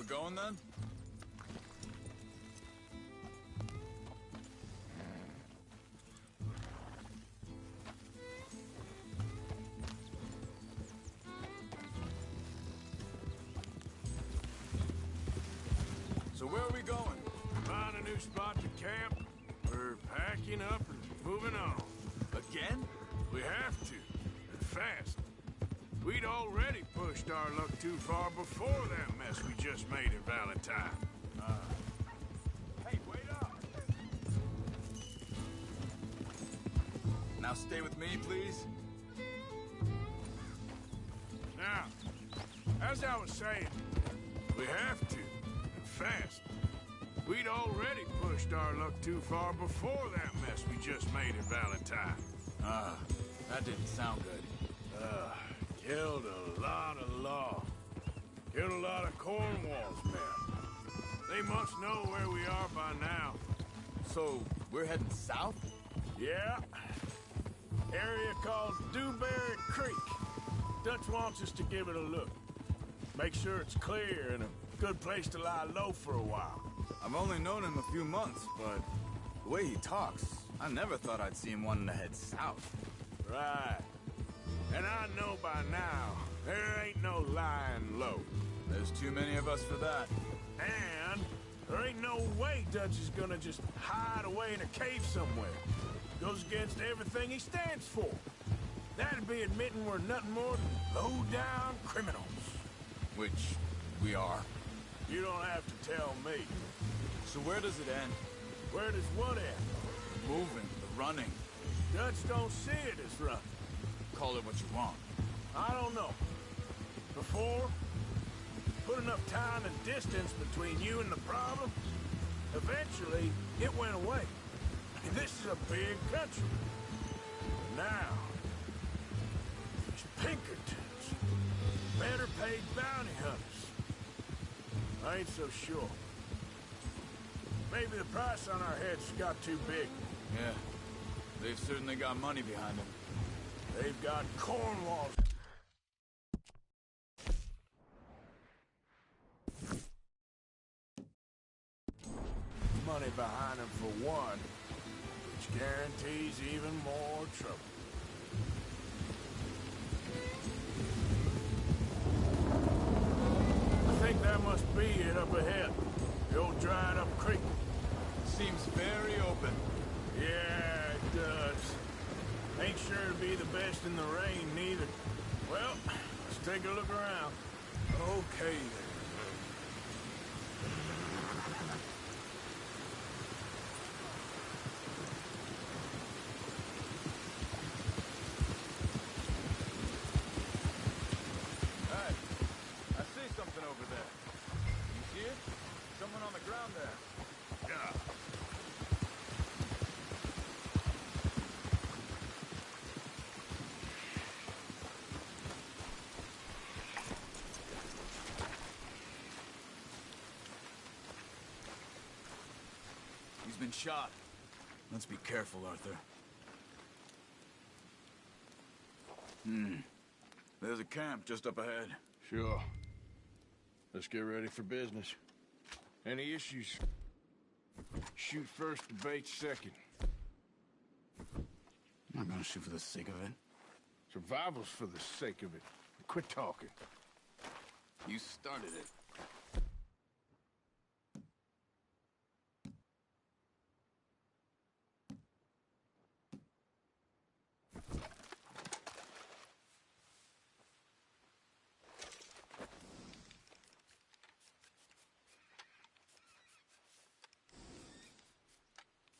we going then? So where are we going? Find a new spot to camp. We're packing up and moving on. Again? We have to, and fast. We'd already pushed our luck too far before that mess we just made in Valentine. Hey, wait up! Now stay with me, please. Now, as I was saying, we have to, and fast. We'd already pushed our luck too far before that mess we just made in Valentine. That didn't sound good. Killed a lot of law. Killed a lot of Cornwall's men. They must know where we are by now. So, we're heading south? Yeah. Area called Dewberry Creek. Dutch wants us to give it a look. Make sure it's clear and a good place to lie low for a while. I've only known him a few months, but the way he talks, I never thought I'd see him wanting to head south. Right. And I know by now, there ain't no lying low. There's too many of us for that. And there ain't no way Dutch is gonna just hide away in a cave somewhere. Goes against everything he stands for. That'd be admitting we're nothing more than low-down criminals. Which we are. You don't have to tell me. So where does it end? Where does what end? The moving, the running. Dutch don't see it as running. Call it what you want. I don't know. Before, put enough time and distance between you and the problem, eventually it went away. This is a big country. Now, there's Pinkertons, better paid bounty hunters. I ain't so sure. Maybe the price on our heads got too big. Yeah, they've certainly got money behind them. They've got Cornwall's money behind them for one, which guarantees even more trouble. I think that must be it up ahead. The old dried up creek. Seems very open. Yeah, it does. Ain't sure to be the best in the rain, neither. Well, let's take a look around. Okay, then. Hey, I see something over there. You see it? Someone on the ground there. Yeah. He's been shot. Let's be careful, Arthur. There's a camp just up ahead. Sure. Let's get ready for business. Any issues? Shoot first, debate second. I'm not gonna shoot for the sake of it. Survival's for the sake of it. Quit talking. You started it.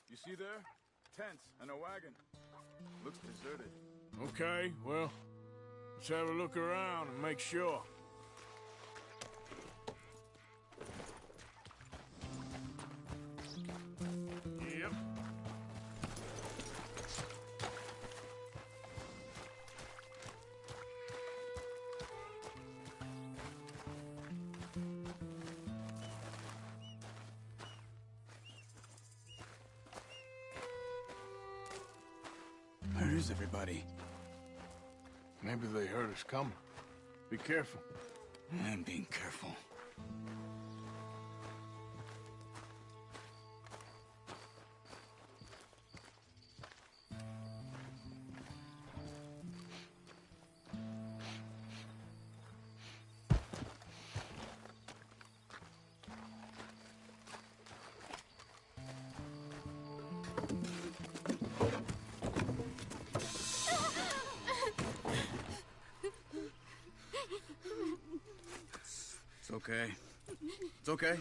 You see there? Tents and a wagon. Looks deserted. Okay, well, let's have a look around and make sure. Yep. Where is everybody? Maybe they heard us coming. Be careful. I'm being careful. okay. It's okay.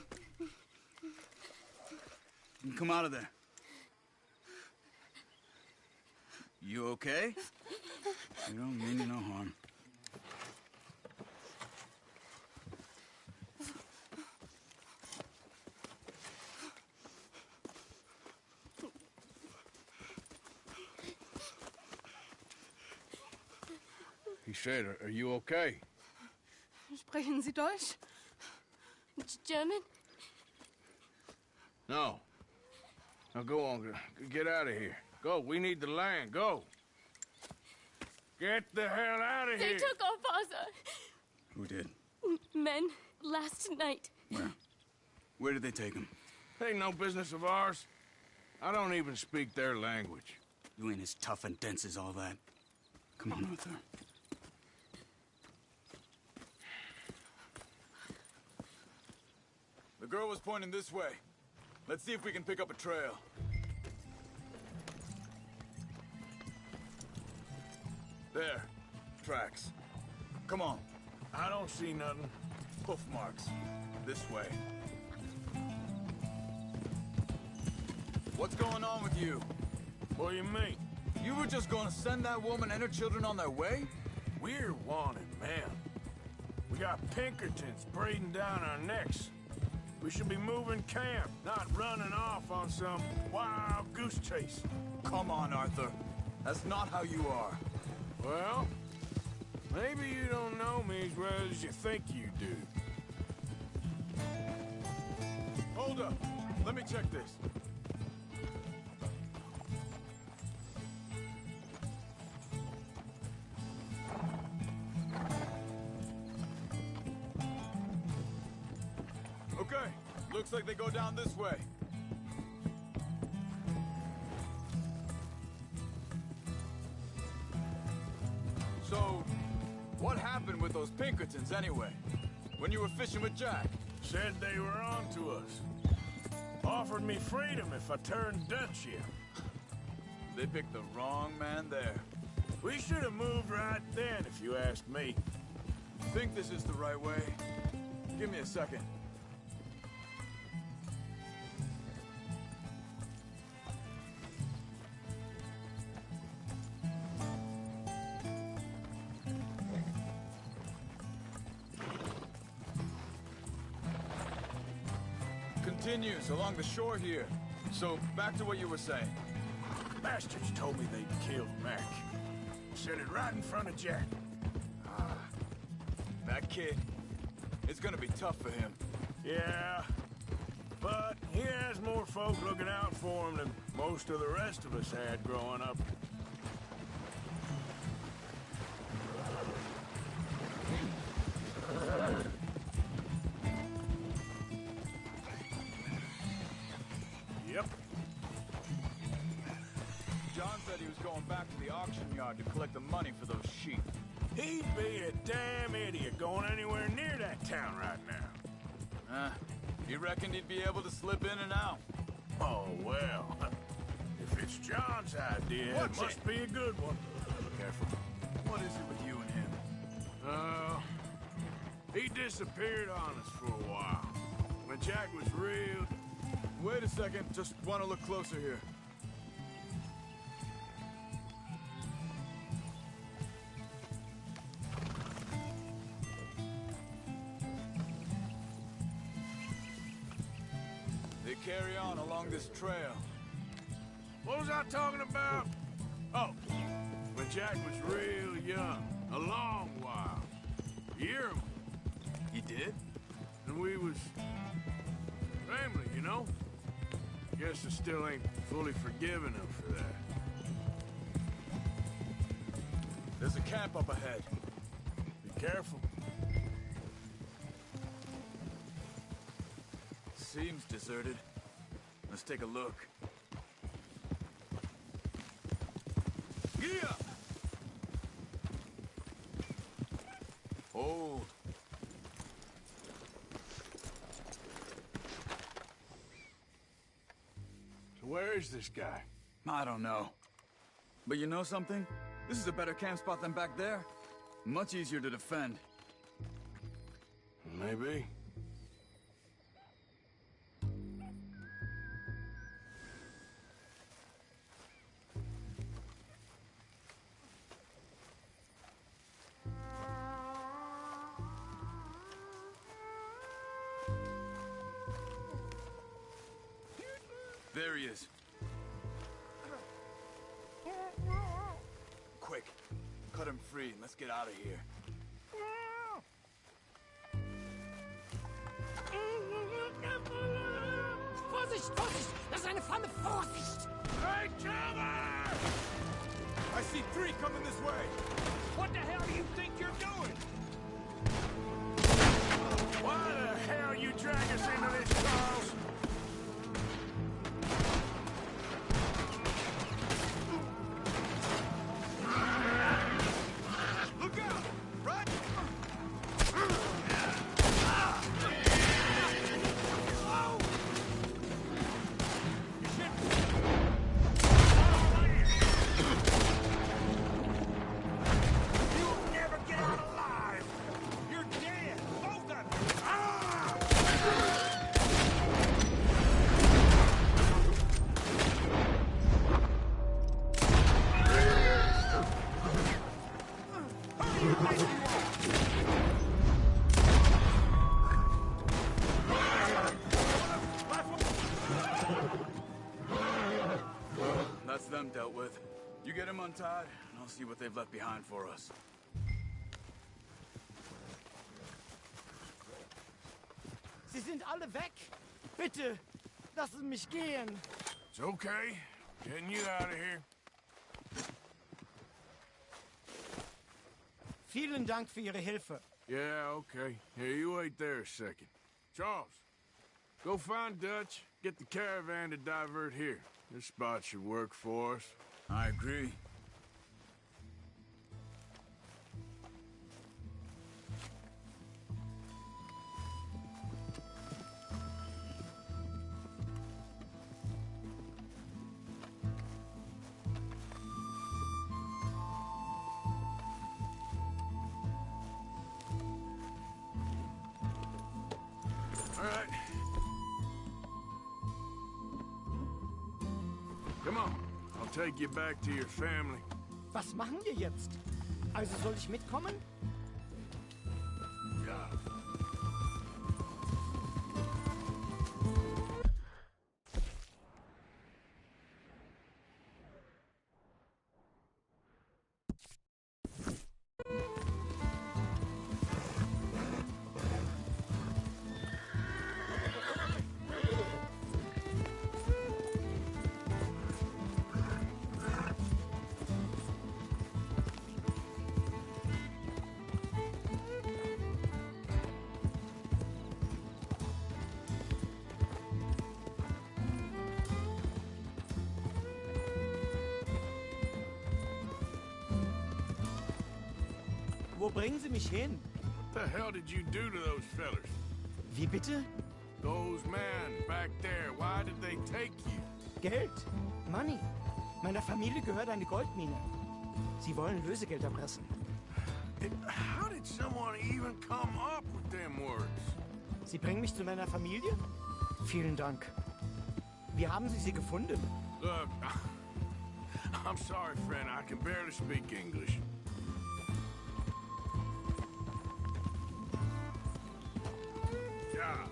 You can come out of there. You okay? You don't mean you no harm. He said, are you okay? Sprechen Sie Deutsch? German? No. Now go on, get out of here. Go, we need the land, go. Get the hell out of They here. took our father. Who did? Men, last night. Where? Where did they take him? Ain't no business of ours. I don't even speak their language. You ain't as tough and dense as all that. Come on, Arthur. The girl was pointing this way. Let's see if we can pick up a trail. There. Tracks. Come on. I don't see nothing. Hoof marks. This way. What's going on with you? What do you mean? You were just gonna send that woman and her children on their way? We're wanted, man. We got Pinkertons breathing down our necks. We should be moving camp, not running off on some wild goose chase. Come on, Arthur. That's not how you are. Well, maybe you don't know me as well as you think you do. Hold up. Let me check this. Okay. Looks like they go down this way. So, what happened with those Pinkertons anyway? When you were fishing with Jack? Said they were on to us. Offered me freedom if I turned Dutch here. They picked the wrong man there. We should have moved right then, if you ask me. Think this is the right way? Give me a second. Continues along the shore here. So, back to what you were saying. Bastards told me they'd killed Mac. Said it right in front of Jack. That kid, it's gonna be tough for him. Yeah, but he has more folk looking out for him than most of the rest of us had growing up. Yep. John said he was going back to the auction yard to collect the money for those sheep. He'd be a damn idiot going anywhere near that town right now. He reckoned he'd be able to slip in and out. Oh, well. If it's John's idea, Watch it must it. be a good one. Careful. What is it with you and him? He disappeared on us for a while. When Jack was real... Wait a second, just want to look closer here. They carry on along this trail. What was I talking about? Oh, when Jack was real young. A long while. A year ago. He did? And we was... family, you know? Guess I still ain't fully forgiven him for that. There's a camp up ahead. Be careful. Seems deserted. Let's take a look. Yeah! Oh. So where is this guy? I don't know. But you know something? This is a better camp spot than back there. Much easier to defend. Maybe. There he is. Quick, cut him free and let's get out of here. Vorsicht, Vorsicht! Das ist eine Flamme! Vorsicht! Hey, cover! I see 3 coming this way. What the hell do you think you're doing? Why the hell you drag us into this, Charles? Look out! Right! You'll never get out alive! You're dead! Both of you! Ah! Well, that's them dealt with. You get him untied, and I'll see what they've left behind for us. Sie sind alle weg! Bitte, lassen Sie mich gehen! It's okay. Getting you out of here. Vielen Dank für Ihre Hilfe. Yeah, okay. Here, you wait there a second. Charles, go find Dutch. Get the caravan to divert here. This spot should work for us. I agree. All right. Come on. I'll take you back to your family. Was machen wir jetzt? Also soll ich mitkommen? Ja. Wo bringen Sie mich hin? What the hell did you do to those fellers? Wie bitte? Those men back there, why did they take you? Geld? Money. Meiner Familie gehört eine Goldmine. Sie wollen Lösegeld erpressen. How did someone even come up with them words? Sie bringen mich zu meiner Familie? Vielen Dank. Wie haben Sie sie gefunden? Look, I'm sorry, friend. I can barely speak English. Yeah.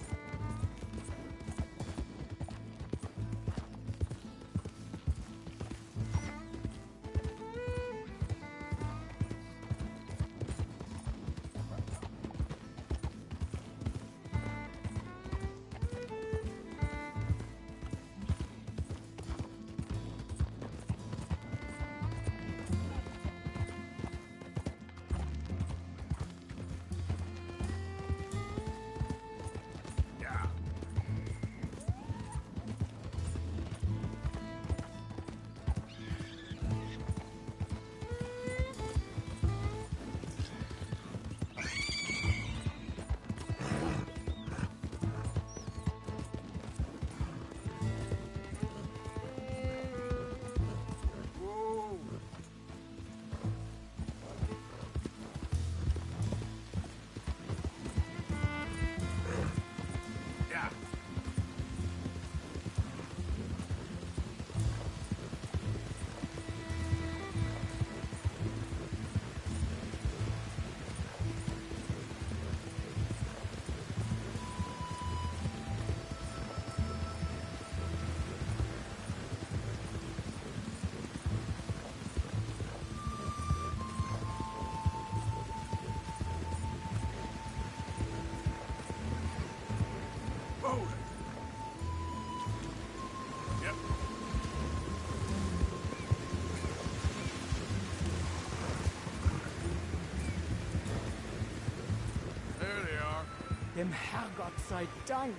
Dem Herrgott sei Dank.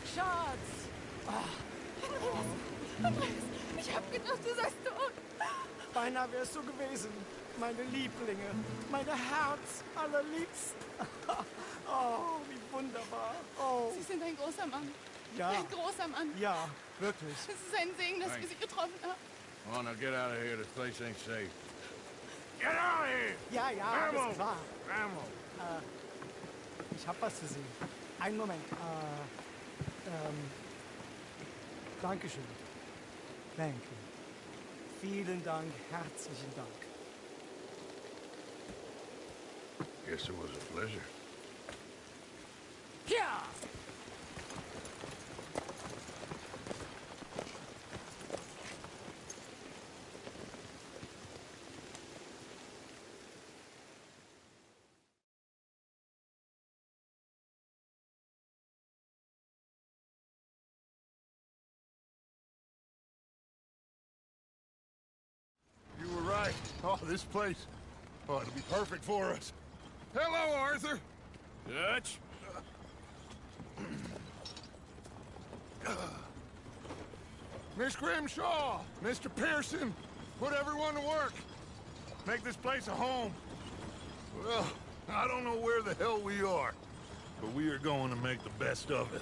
Schatz! Andreas, ich hab gedacht, du seist tot. Beinahe wärst du gewesen. Meine Lieblinge, meine Herz allerliebsten. Oh, wie wunderbar. Oh, Sie sind ein großer Mann. ja, Ein großer Mann. ja, wirklich. Es ist ein Segen, dass wir Sie getroffen haben. Come on, now get out of here. This place ain't safe. Get out of here! Ja, ja, Ammo! alles klar. Ammo! Ich hab was für Sie. Einen Moment. Dankeschön. Thank you. Vielen Dank, herzlichen Dank. Guess it was a pleasure. Ja! You were right. Oh, this place. Oh, it'll be perfect for us. Hello, Arthur. Dutch. Miss Grimshaw, Mr. Pearson, put everyone to work. Make this place a home. Well, I don't know where the hell we are, but we are going to make the best of it.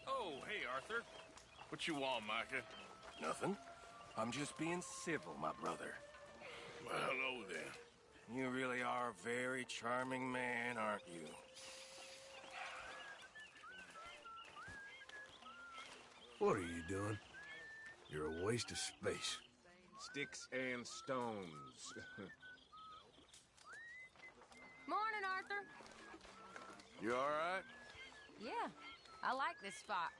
Oh, hey, Arthur. What you want, Micah? Nothing. I'm just being civil, my brother. Well, hello, then. You really are a very charming man, aren't you? What are you doing? You're a waste of space. Sticks and stones. Morning, Arthur. You all right? Yeah, I like this spot.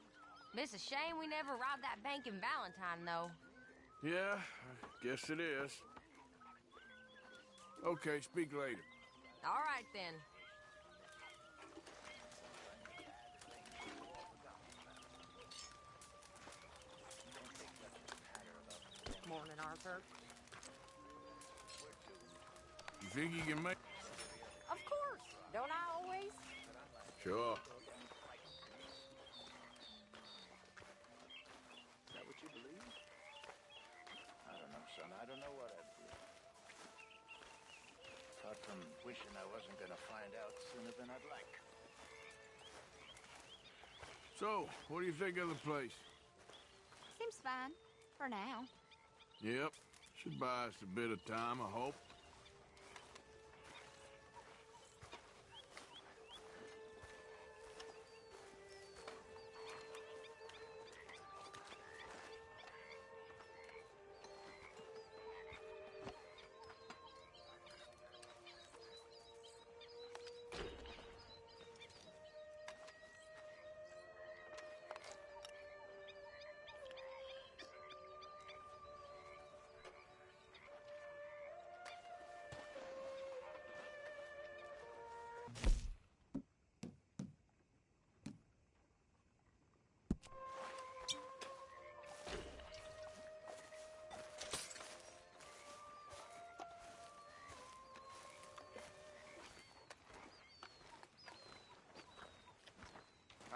It's a shame we never robbed that bank in Valentine, though. Yeah, I guess it is. Okay, speak later. All right, then. Morning, Arthur. You think you can make... Of course. Don't I always? Sure. Is that what you believe? I don't know, son. I don't know what I believe. Apart from wishing I wasn't gonna find out sooner than I'd like. So, what do you think of the place? Seems fine. For now. Yep. Should buy us a bit of time, I hope.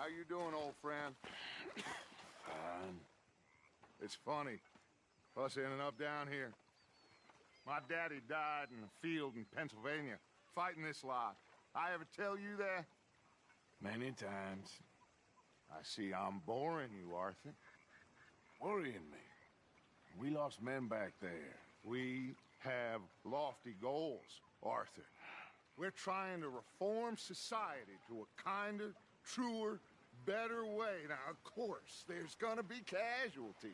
How you doing, old friend? Fine. It's funny, us ending up down here. My daddy died in a field in Pennsylvania, fighting this lot. I ever tell you that? Many times. I see I'm boring you, Arthur. Worrying me. We lost men back there. We have lofty goals, Arthur. We're trying to reform society to a kinder, truer, better way. Now, of course, there's gonna be casualties.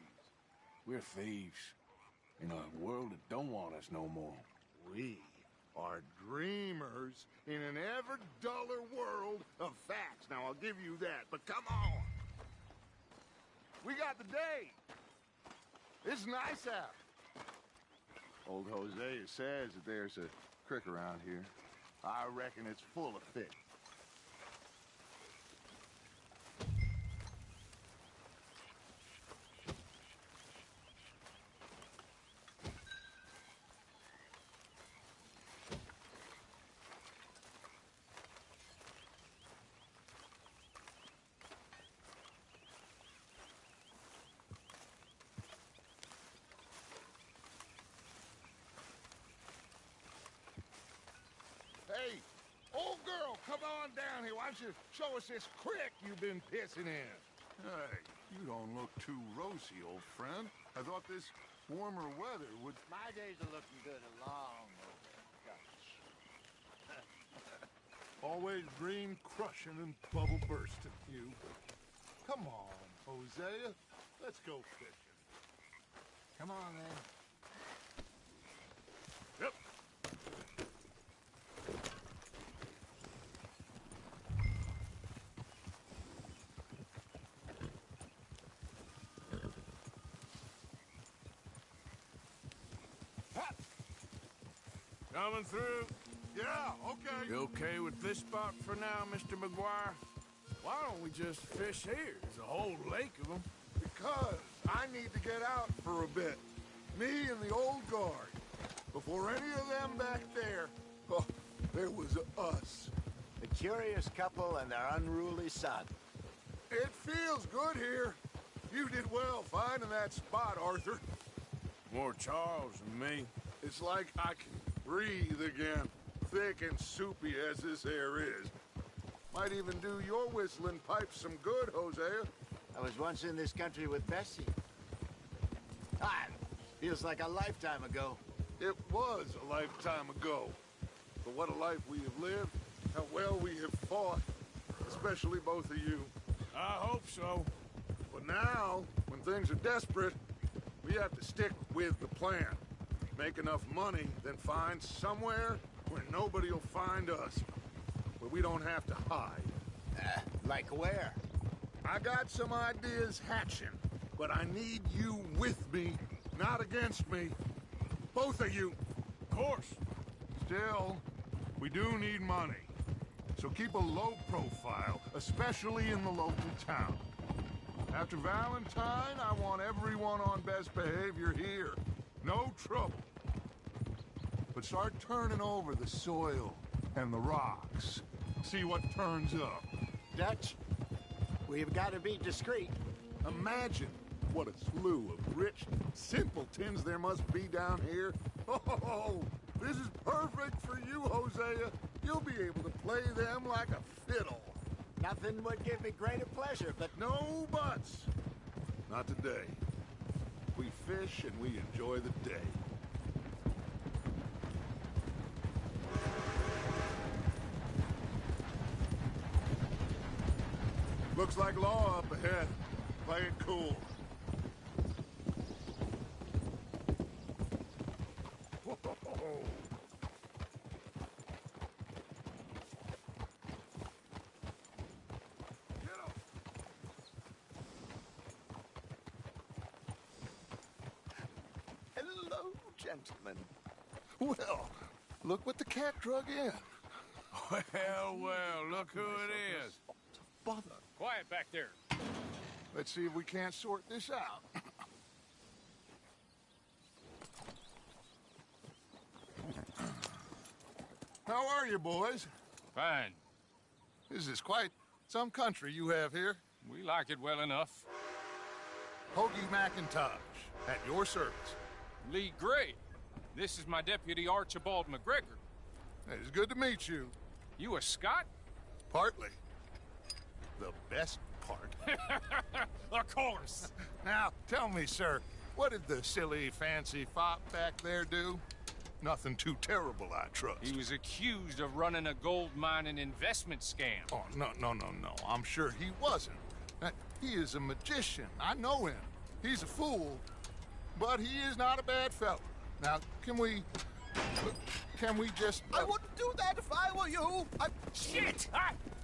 We're thieves. In a world that don't want us no more. We are dreamers in an ever duller world of facts. Now, I'll give you that, but come on. We got the day. It's nice out. Old Hosea says that there's a creek around here. I reckon it's full of fish. Hey, old girl, come on down here. Why don't you show us this creek you've been pissing in? Hey, you don't look too rosy, old friend. I thought this warmer weather would... My days are looking good along over. Always green crushing and bubble bursting, you. Come on, Hosea. Let's go fishing. Come on, then. Yep. Coming through. Yeah, okay. You okay with this spot for now, Mr. McGuire? Why don't we just fish here? There's a whole lake of them. Because I need to get out for a bit. Me and the old guard. Before any of them back there, oh, there was us. The curious couple and their unruly son. It feels good here. You did well finding that spot, Arthur. More Charles than me. It's like I can breathe again. Thick and soupy as this air is. Might even do your whistling pipes some good, Hosea. I was once in this country with Bessie. Ah, feels like a lifetime ago. It was a lifetime ago. But what a life we have lived. How well we have fought. Especially both of you. I hope so. But now, when things are desperate, we have to stick with the plan. Make enough money, then find somewhere where nobody will find us. Where we don't have to hide. Like where? I got some ideas hatching, but I need you with me, not against me. Both of you. Of course. Still, we do need money. So keep a low profile, especially in the local town. After Valentine, I want everyone on best behavior here. No trouble. But start turning over the soil and the rocks. See what turns up. Dutch, we've got to be discreet. Imagine what a slew of rich simpletons there must be down here. Oh, this is perfect for you, Hosea. You'll be able to play them like a fiddle. Nothing would give me greater pleasure, but... No buts. Not today. We fish and we enjoy the day. Looks like law up ahead. Play it cool. Whoa. Hello, gentlemen. Well, look what the cat drug in. Well, look who it is. Bother. Quiet back there. Let's see if we can't sort this out. How are you, boys? Fine. This is quite Some country you have here. We like it well enough. Hoagie McIntosh, at your service. Lee Gray. This is my deputy Archibald McGregor. It's good to meet you. You a Scot? Partly. The best part. Of course. Now, tell me, sir, what did the silly, fancy fop back there do? Nothing too terrible, I trust. He was accused of running a gold mining investment scam. Oh, no. I'm sure he wasn't. He is a magician. I know him. He's a fool, but he is not a bad fellow. Now, can we just... I wouldn't do that if I were you. Shit!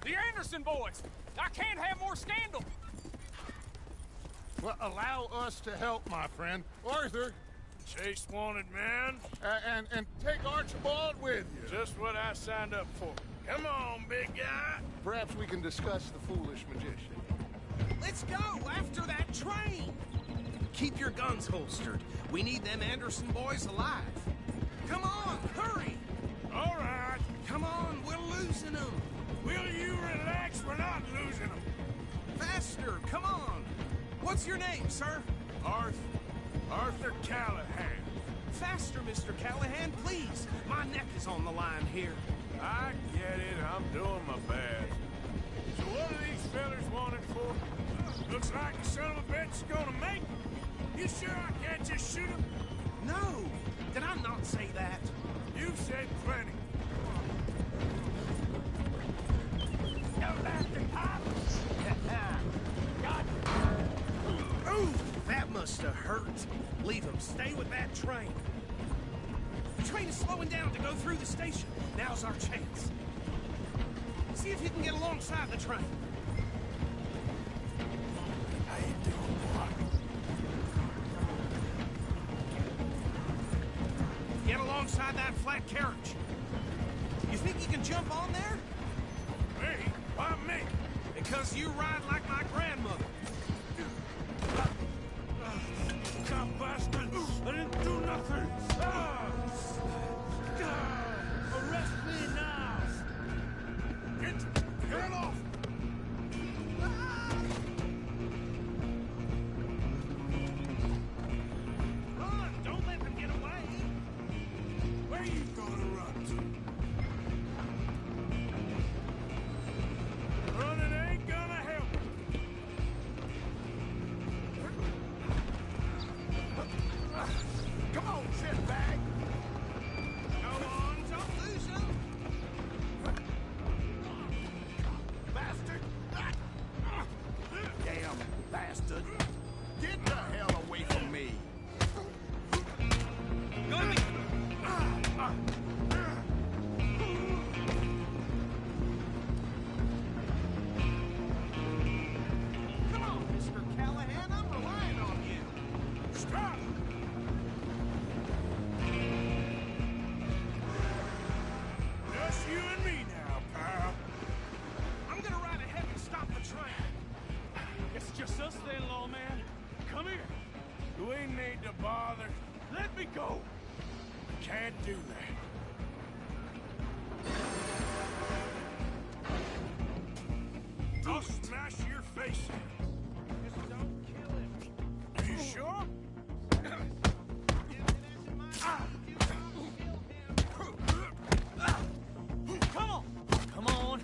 The Anderson boys! I can't have more scandal! Well, allow us to help, my friend. Arthur, Chase wanted man. and take Archibald with you. Just what I signed up for. Come on, big guy. Perhaps we can discuss the foolish magician. Let's go after that train. Keep your guns holstered. We need them Anderson boys alive. Come on, hurry. All right. Come on, we're losing them. Will you relax? We're not losing them. Faster, come on. What's your name, sir? Arthur Callahan. Faster, Mr. Callahan, please. My neck is on the line here. I get it. I'm doing my best. So what are these fellers wanted for? Looks like the son of a bitch is gonna make it. You sure I can't just shoot him? No. Did I not say that? You said plenty. No laughing, Pops. God. Ooh, that must have hurt. Leave him. Stay with that train. The train is slowing down to go through the station. Now's our chance. See if you can get alongside the train. How you doing, boy? Get alongside that flat carriage. You think you can jump on there? Me? Why me? Because you ride like my grandmother. Cop bastard! I didn't do nothing! Arrest me now! Get off! Run! Don't let them get away! Where you gonna run to? Running ain't gonna help. Come on, shitbag. Go on, don't lose them! Bastard. Damn bastard. Get the hell away from me. Go to me! Come on, Mr. Callahan, I'm relying on you. Stop! Just you and me now, pal. I'm gonna ride ahead and stop the train. It's just us then, lawman. Come here. You ain't need to bother. Let me go. Can't do that. I'll smash your face in. Just don't kill him. Are you sure? Come on! Come on!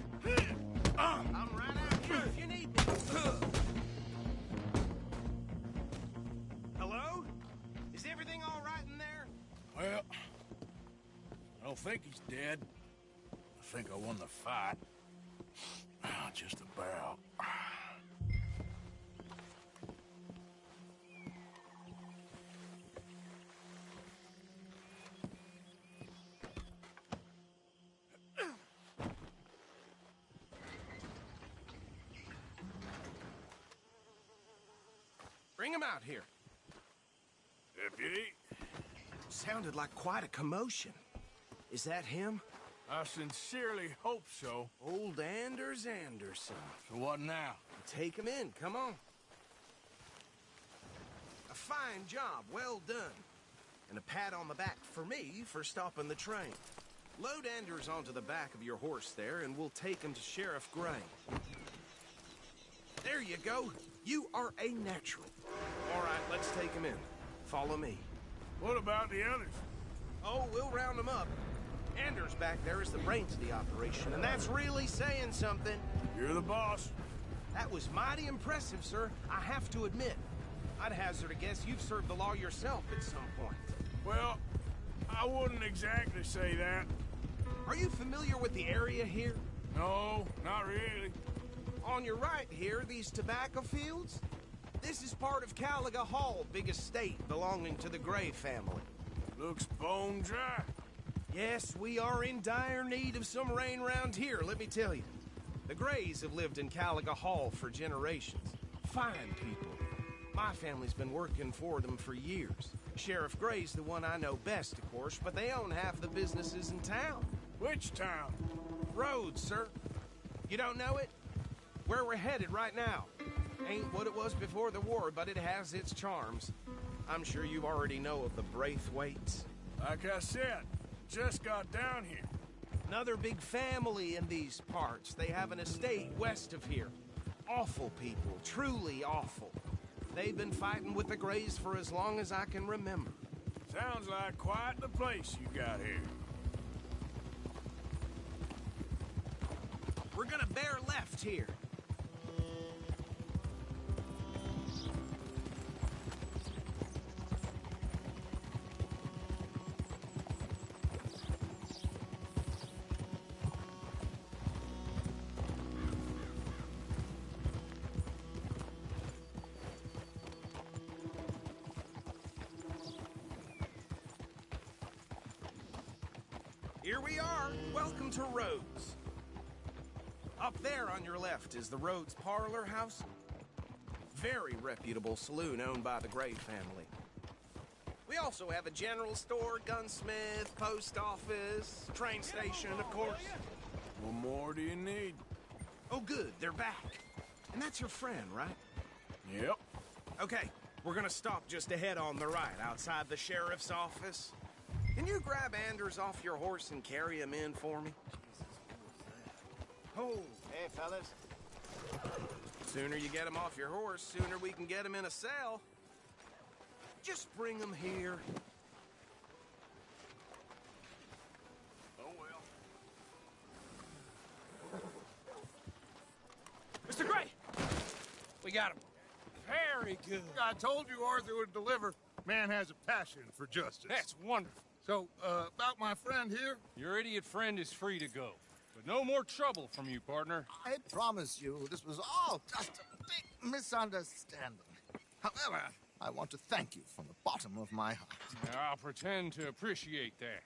I'm right out here if you need me. Hello? Is everything all right in there? Well, I don't think he's dead. I think I won the fight. Just about. Bring him out here. Deputy, Sounded like quite a commotion. Is that him? I sincerely hope so. Old Anders Anderson. So what now? Take him in, come on. A fine job, well done. And a pat on the back for me for stopping the train. Load Anders onto the back of your horse there, and we'll take him to Sheriff Gray. you go. You are a natural. All right, let's take him in. Follow me. What about the others? Oh, we'll round them up. Anders back there is the brains of the operation, and that's really saying something. You're the boss. That was mighty impressive, sir. I have to admit. I'd hazard a guess you've served the law yourself at some point. Well, I wouldn't exactly say that. Are you familiar with the area here? No, not really. On your right here, these tobacco fields? This is part of Caliga Hall, big estate belonging to the Gray family. Looks bone dry. Yes, we are in dire need of some rain round here, let me tell you. The Grays have lived in Caliga Hall for generations. Fine people. My family's been working for them for years. Sheriff Gray's the one I know best, of course, but they own half the businesses in town. Which town? Rhodes, sir. You don't know it? Where we're headed right now. Ain't what it was before the war, but it has its charms. I'm sure you already know of the Braithwaites. Like I said, just got down here. Another big family in these parts. They have an estate west of here. Awful people, truly awful. They've been fighting with the Grays for as long as I can remember. Sounds like quite the place you got here. We're gonna bear left here. Here we are. Welcome to Rhodes. Up there on your left is the Rhodes Parlor House. Very reputable saloon owned by the Gray family. We also have a general store, gunsmith, post office, train station, of course. What more do you need? Oh, good. They're back. And that's your friend, right? Yep. Okay. We're gonna stop just ahead on the right, outside the sheriff's office. Can you grab Anders off your horse and carry him in for me? Oh, Hey, fellas. sooner you get him off your horse, sooner we can get him in a cell. Just bring him here. Oh, well. Mr. Gray! We got him. Very good. I told you Arthur would deliver. Man has a passion for justice. That's wonderful. So, about my friend here? Your idiot friend is free to go. But no more trouble from you, partner. I promise you, this was all just a big misunderstanding. However, I want to thank you from the bottom of my heart. I'll pretend to appreciate that.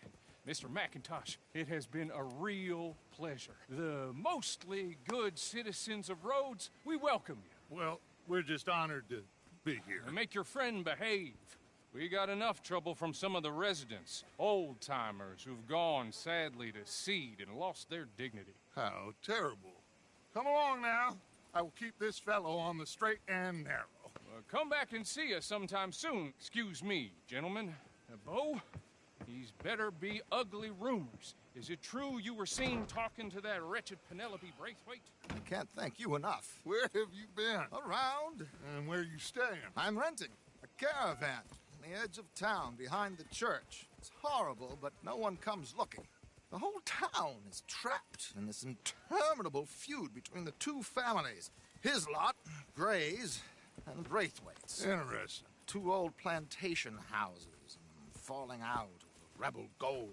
Mr. McIntosh, it has been a real pleasure. The mostly good citizens of Rhodes, we welcome you. Well, we're just honored to be here. And make your friend behave. We got enough trouble from some of the residents, old-timers who've gone, sadly, to seed and lost their dignity. How terrible. Come along now. I will keep this fellow on the straight and narrow. Come back and see us sometime soon. Excuse me, gentlemen. Bo, these better be ugly rumors. Is it true you were seen talking to that wretched Penelope Braithwaite? I can't thank you enough. Where have you been? Around. And where you staying? I'm renting a caravan on the edge of town behind the church. It's horrible, but no one comes looking. The whole town is trapped in this interminable feud between the two families. His lot, Gray's, and Braithwaite's. Interesting. Two old plantation houses, and falling out over rebel gold,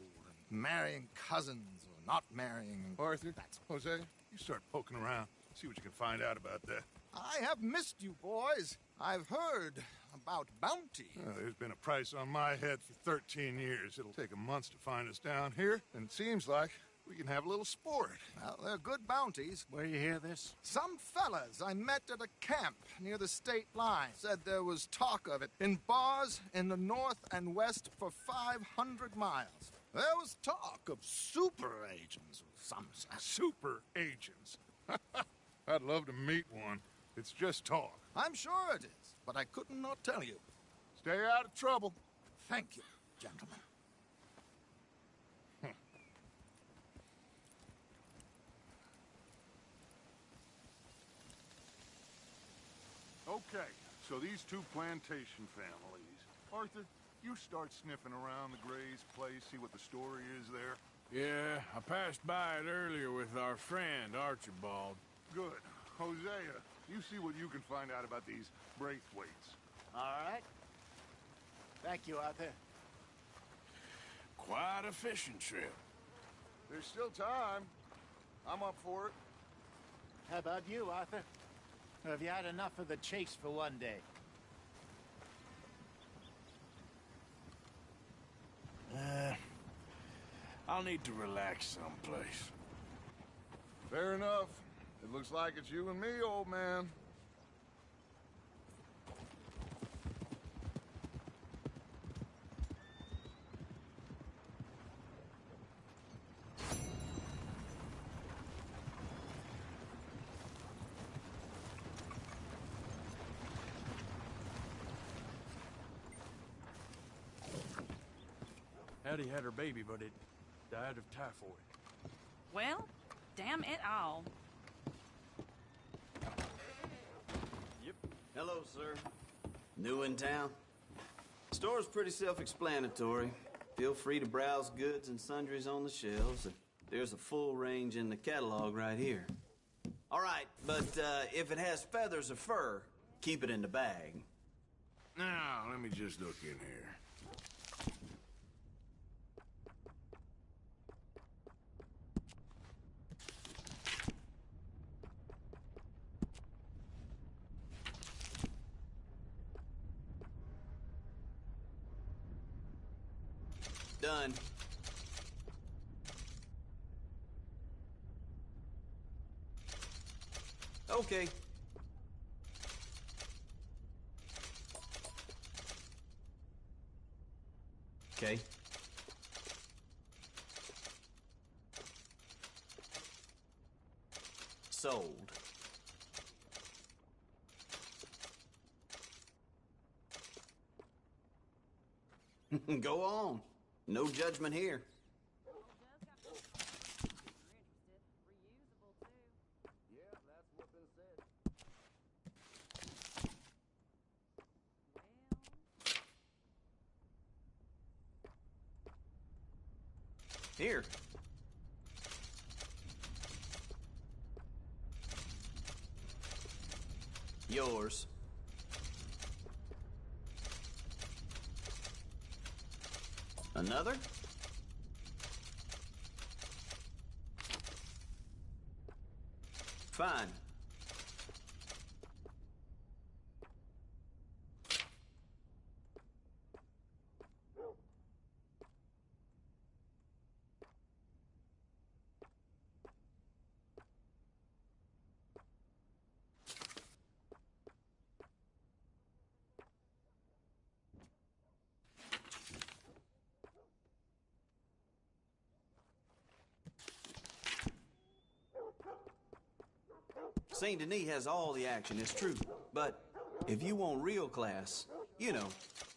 and marrying cousins or not marrying. Arthur, Jose, you start poking around. See what you can find out about that. I have missed you, boys. I've heard about bounty. Well, there's been a price on my head for 13 years. It'll take a month to find us down here, and it seems like we can have a little sport. Well, they're good bounties. Where you hear this? Some fellas I met at a camp near the state line said there was talk of it in bars in the north and west for 500 miles. There was talk of super agents of some sort. Super agents. I'd love to meet one. It's just talk. I'm sure it is, but I could not tell you. Stay out of trouble. Thank you, gentlemen. Okay, so these two plantation families. Arthur, you start sniffing around the Gray's place, see what the story is there. Yeah, I passed by it earlier with our friend, Archibald. Good. Hosea, you see what you can find out about these Braithwaites. All right. Thank you, Arthur. Quite a fishing trip. There's still time. I'm up for it. How about you, Arthur? Or have you had enough of the chase for one day? I'll need to relax someplace. Fair enough. It looks like it's you and me, old man. Hattie had her baby, but it died of typhoid. Well, damn it all. Yep. Hello, sir. New in town? Store's pretty self-explanatory. Feel free to browse goods and sundries on the shelves. There's a full range in the catalog right here. All right, but if it has feathers or fur, keep it in the bag. Now, let me just look in here. Done. Okay. Okay. Sold. Go on. No judgment here. Here. Yours. Another? Fine. Saint Denis has all the action, it's true. But if you want real class, you know,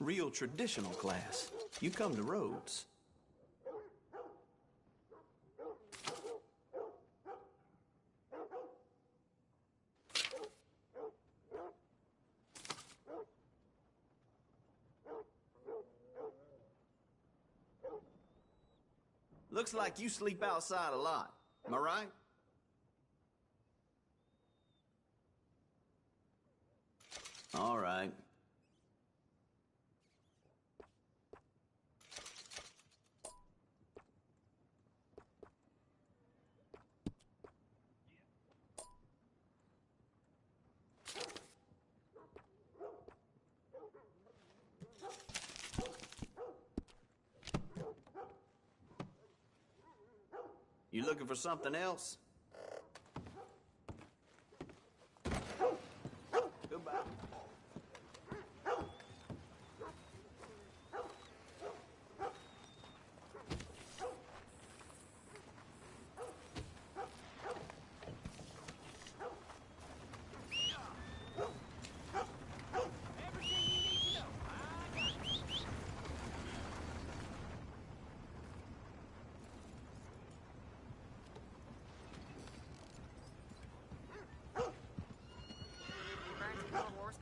real traditional class, you come to Rhodes. Looks like you sleep outside a lot. Am I right? All right. You looking for something else? Goodbye.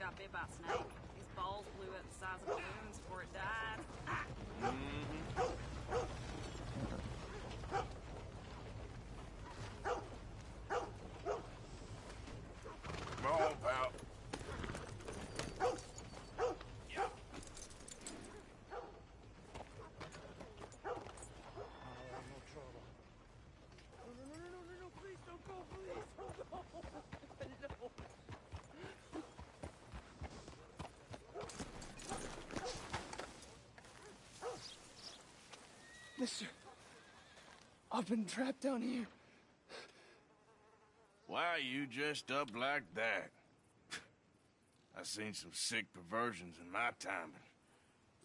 got bit by a snake. His balls blew up the size of balloons before it died. Come on, pal. Mister, I've been trapped down here. Why are you dressed up like that? I've seen some sick perversions in my time, but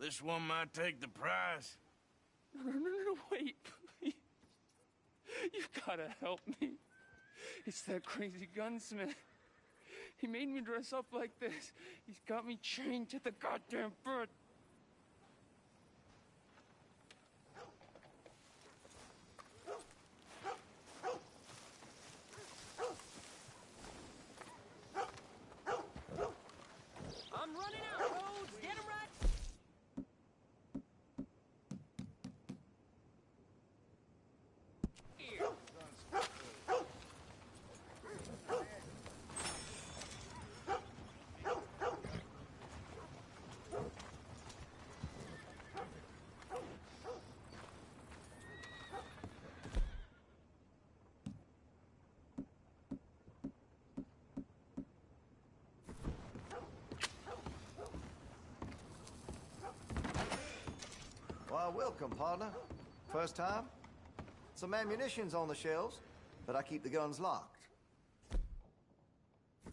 this one might take the prize. No, wait, please. You gotta help me. It's that crazy gunsmith. He made me dress up like this. He's got me chained to the goddamn bed. I'm running out, Rhodes! Get him right! Here. Why, welcome, partner. First time? Some ammunition's on the shelves, but I keep the guns locked.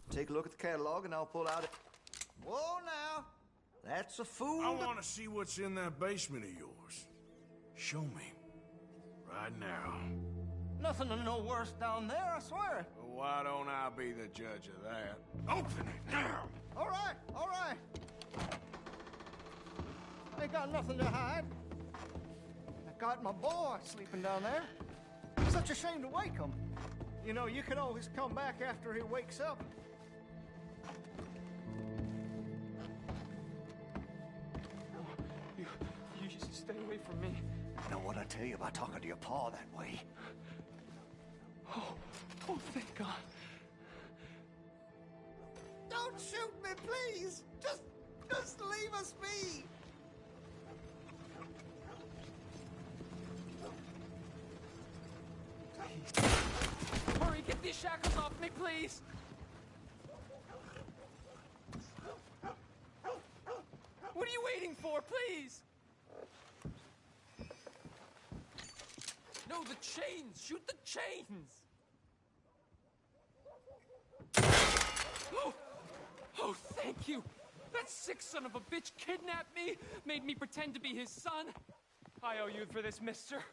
Take a look at the catalog and I'll pull out it. Whoa, now! That's a fool. I want to see what's in that basement of yours. Show me. Right now. Nothing of no worse down there, I swear. Well, why don't I be the judge of that? Open it now! All right, all right. I ain't got nothing to hide. I got my boy sleeping down there. Such a shame to wake him. You know, you can always come back after he wakes up. You just stay away from me. Know what I tell you about talking to your paw that way? Oh, thank God. Don't shoot me, please! Just leave us be! Hurry, get these shackles off me, please! What are you waiting for, please? No, the chains! Shoot the chains! Oh, thank you! That sick son of a bitch kidnapped me, made me pretend to be his son. I owe you for this, mister.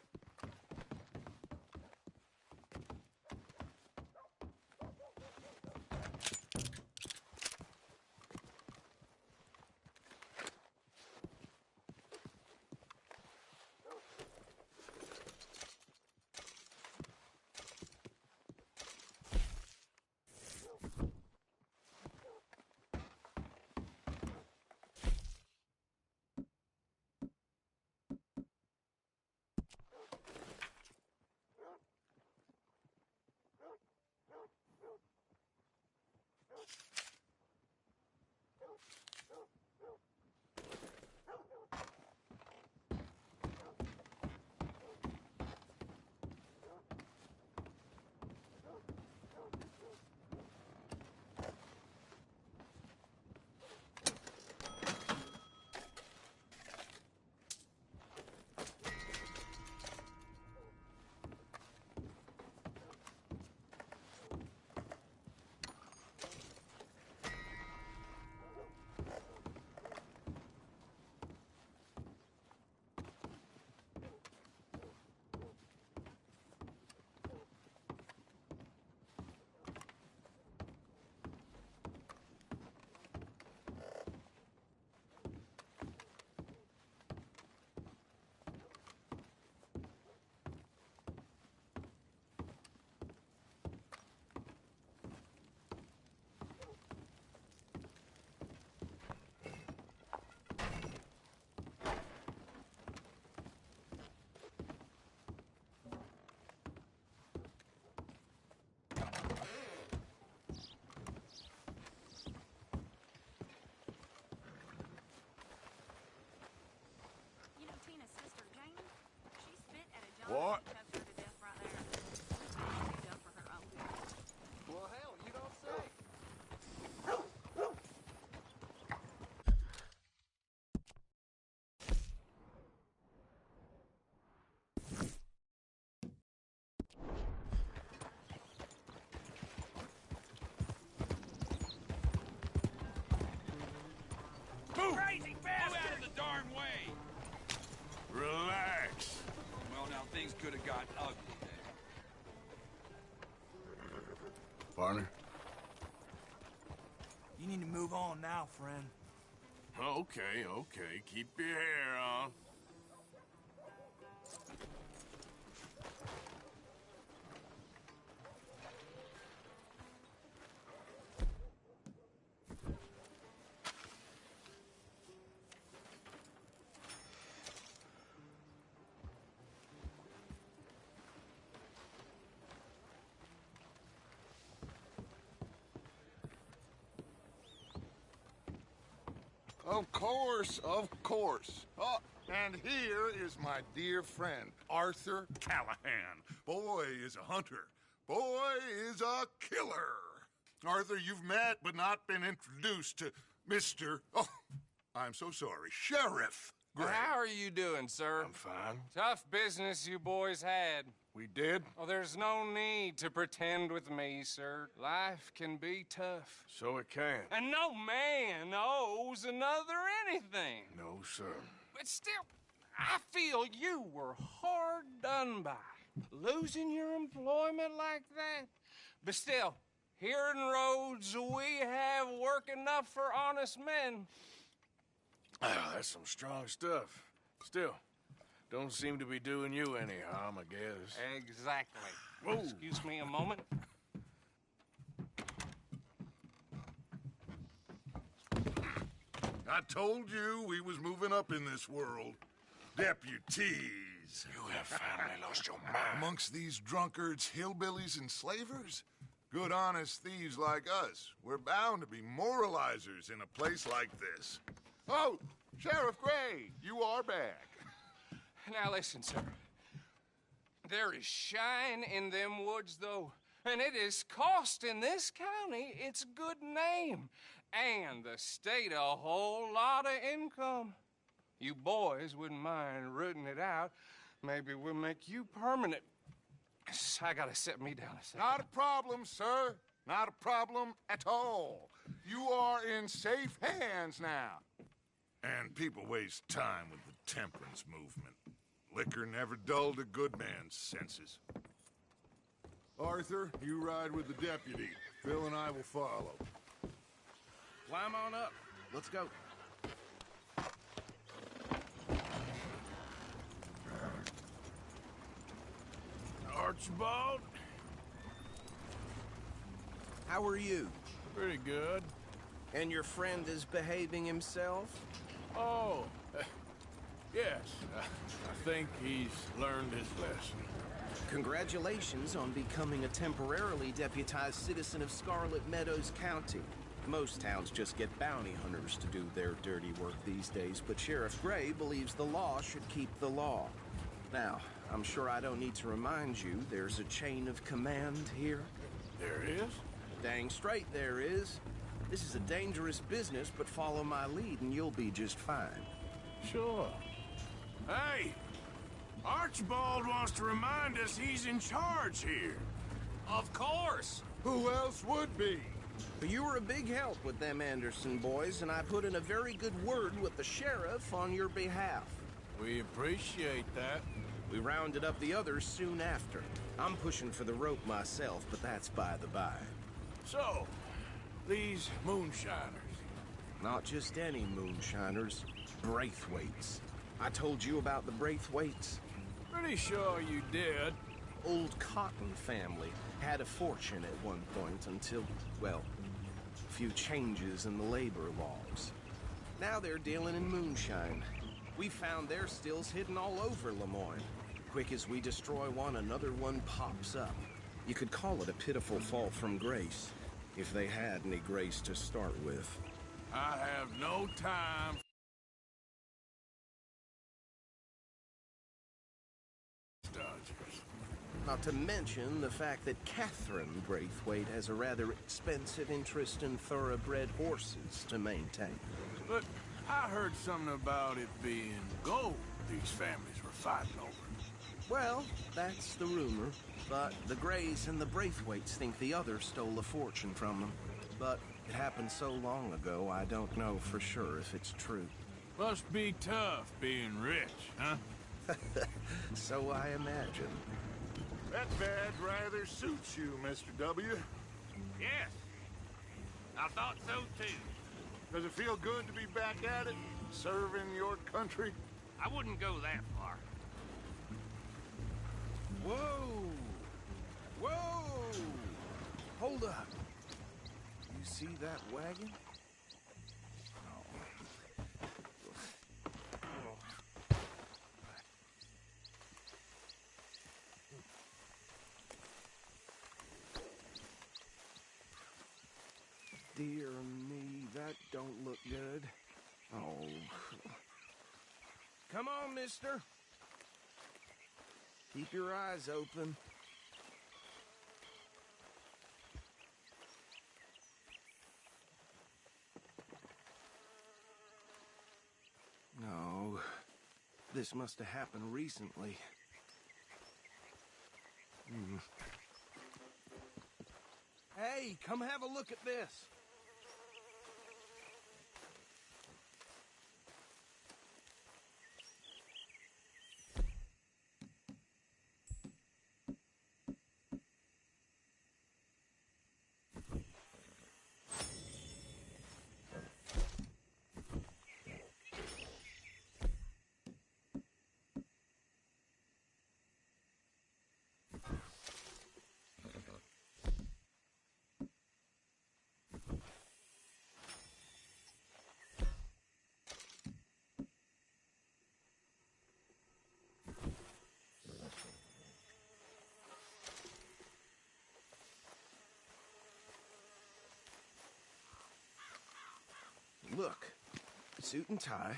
things could have got ugly there. Partner? You need to move on now, friend. Okay, okay. Keep your hair on. Of course, of course. Oh, and here is my dear friend, Arthur Callahan. Boy is a hunter. Boy is a killer. Arthur, you've met but not been introduced to Mr. Oh, I'm so sorry, Sheriff Gray. How are you doing, sir? I'm fine. Tough business you boys had. We did? Oh, there's no need to pretend with me, sir. Life can be tough. So it can. And no man owes another anything. No, sir. But still, I feel you were hard done by. Losing your employment like that. But still, here in Rhodes, we have work enough for honest men. Ah, that's some strong stuff. Still, don't seem to be doing you any harm, I guess. Exactly. Whoa. Excuse me a moment. I told you we was moving up in this world. Deputies. You have finally lost your mind. Amongst these drunkards, hillbillies, and slavers? Good, honest thieves like us. We're bound to be moralizers in a place like this. Oh, Sheriff Gray, you are back. Now listen, sir. There is shine in them woods, though, and it is costing this county its good name and the state a whole lot of income. You boys wouldn't mind rooting it out. Maybe we'll make you permanent. I gotta set me down a second. Not a problem, sir. Not a problem at all. You are in safe hands now. And people waste time with the temperance movement. Liquor never dulled a good man's senses. Arthur, you ride with the deputy. Phil and I will follow. Climb on up. Let's go. Archibald? How are you? Pretty good. And your friend is behaving himself? Oh, yes. I think he's learned his lesson. Congratulations on becoming a temporarily deputized citizen of Scarlet Meadows County. Most towns just get bounty hunters to do their dirty work these days, but Sheriff Gray believes the law should keep the law. Now, I'm sure I don't need to remind you there's a chain of command here. There is? Dang straight there is. This is a dangerous business, but follow my lead and you'll be just fine. Sure. Hey! Archibald wants to remind us he's in charge here. Of course. Who else would be? But you were a big help with them Anderson boys, and I put in a very good word with the sheriff on your behalf. We appreciate that. We rounded up the others soon after. I'm pushing for the rope myself, but that's by the by. So, these moonshiners. Not just any moonshiners, Braithwaites. I told you about the Braithwaites? Pretty sure you did. Old Cotton family had a fortune at one point until, well, a few changes in the labor laws. Now they're dealing in moonshine. We found their stills hidden all over Lemoyne. Quick as we destroy one, another one pops up. You could call it a pitiful fall from grace, if they had any grace to start with. I have no time. Dodgers. Not to mention the fact that Catherine Braithwaite has a rather expensive interest in thoroughbred horses to maintain. But I heard something about it being gold these families were fighting over. Well, that's the rumor. But the Grays and the Braithwaites think the other stole a fortune from them. But it happened so long ago, I don't know for sure if it's true. Must be tough being rich, huh? So I imagine. That badge rather suits you, Mr. W. Yes. I thought so, too. Does it feel good to be back at it, serving your country? I wouldn't go that far. Whoa! Whoa! Hold up. You see that wagon? Dear me, that don't look good. Oh. Come on, mister. Keep your eyes open. No. This must have happened recently. Hey, come have a look at this. Look, suit and tie,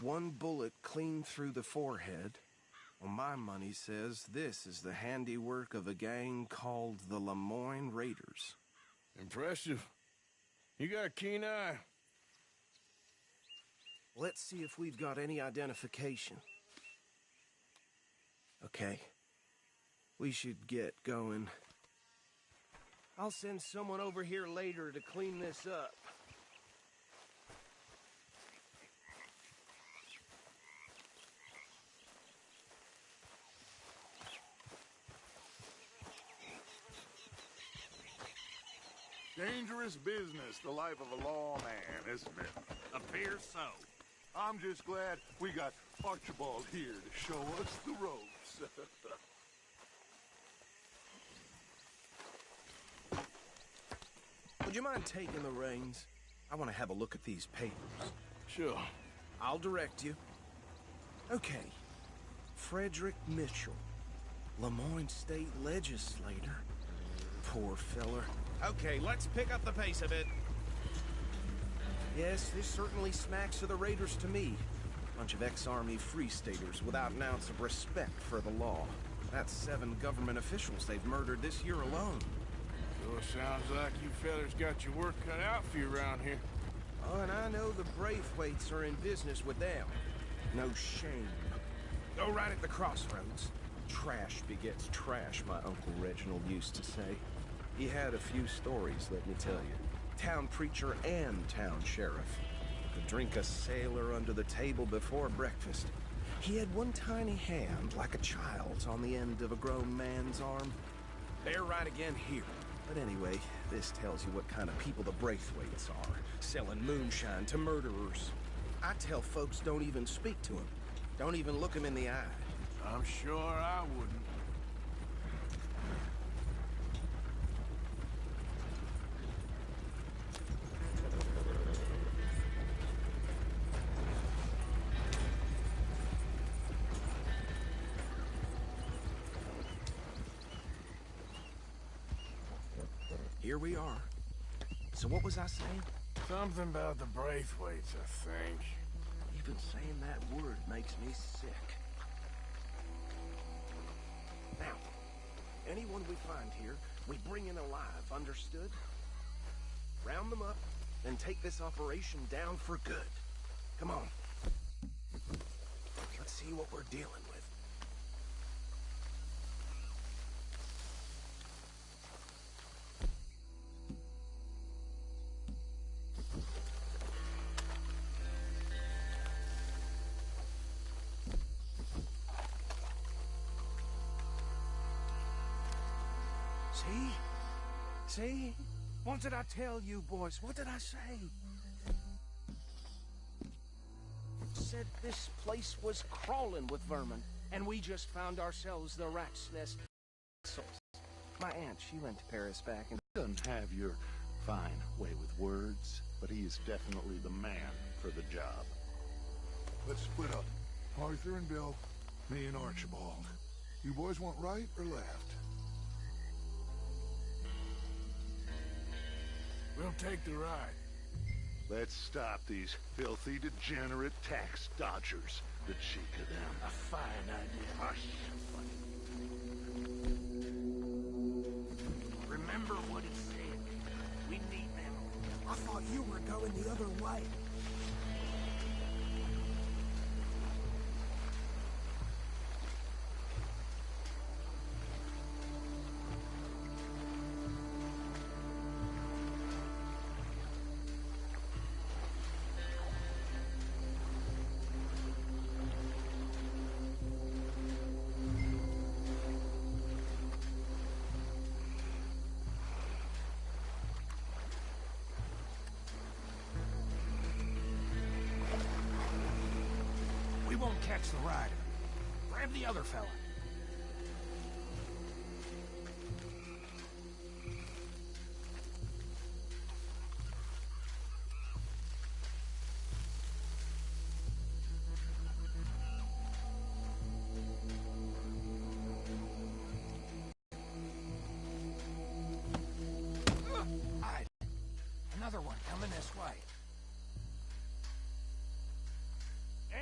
one bullet clean through the forehead. Well, my money says this is the handiwork of a gang called the Lemoyne Raiders. Impressive. You got a keen eye. Let's see if we've got any identification. Okay. We should get going. I'll send someone over here later to clean this up. Dangerous business, the life of a lawman, isn't it? Appears so. I'm just glad we got Archibald here to show us the ropes. Would you mind taking the reins? I want to have a look at these papers. Sure. I'll direct you. Okay. Frederick Mitchell, Lemoyne State Legislator. Poor feller. Okay, let's pick up the pace a bit. Yes, this certainly smacks of the Raiders to me. Bunch of ex-Army Free Staters without an ounce of respect for the law. That's 7 government officials they've murdered this year alone. Sure sounds like you fellas got your work cut out for you around here. Oh, and I know the Braithwaites are in business with them. No shame. Go right at the crossroads. Trash begets trash, my Uncle Reginald used to say. He had a few stories, let me tell you. Town preacher and town sheriff. Could drink a sailor under the table before breakfast. He had one tiny hand, like a child's, on the end of a grown man's arm. They're right again here. But anyway, this tells you what kind of people the Braithwaites are. Selling moonshine to murderers. I tell folks don't even speak to him. Don't even look him in the eye. I'm sure I wouldn't. Here we are. So what was I saying? Something about the Braithwaites, I think. Even saying that word makes me sick. Now, anyone we find here, we bring in alive, understood? Round them up, then take this operation down for good. Come on. Let's see what we're dealing with. See? See? What did I tell you, boys? What did I say? Said this place was crawling with vermin, and we just found ourselves the rat's nest. My aunt, she went to Paris back and... Doesn't have your fine way with words, but he is definitely the man for the job. Let's split up. Arthur and Bill, me and Archibald. You boys want right or left? We'll take the ride. Let's stop these filthy, degenerate tax dodgers. The cheek of them. A fine idea. Hush. Remember what he said. We need them. I thought you were going the other way. We won't catch the rider. Grab the other fella. Hide. Another one coming this way.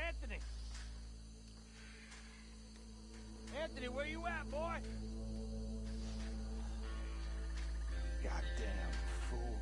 Anthony! Anthony, where you at, boy? Goddamn fool.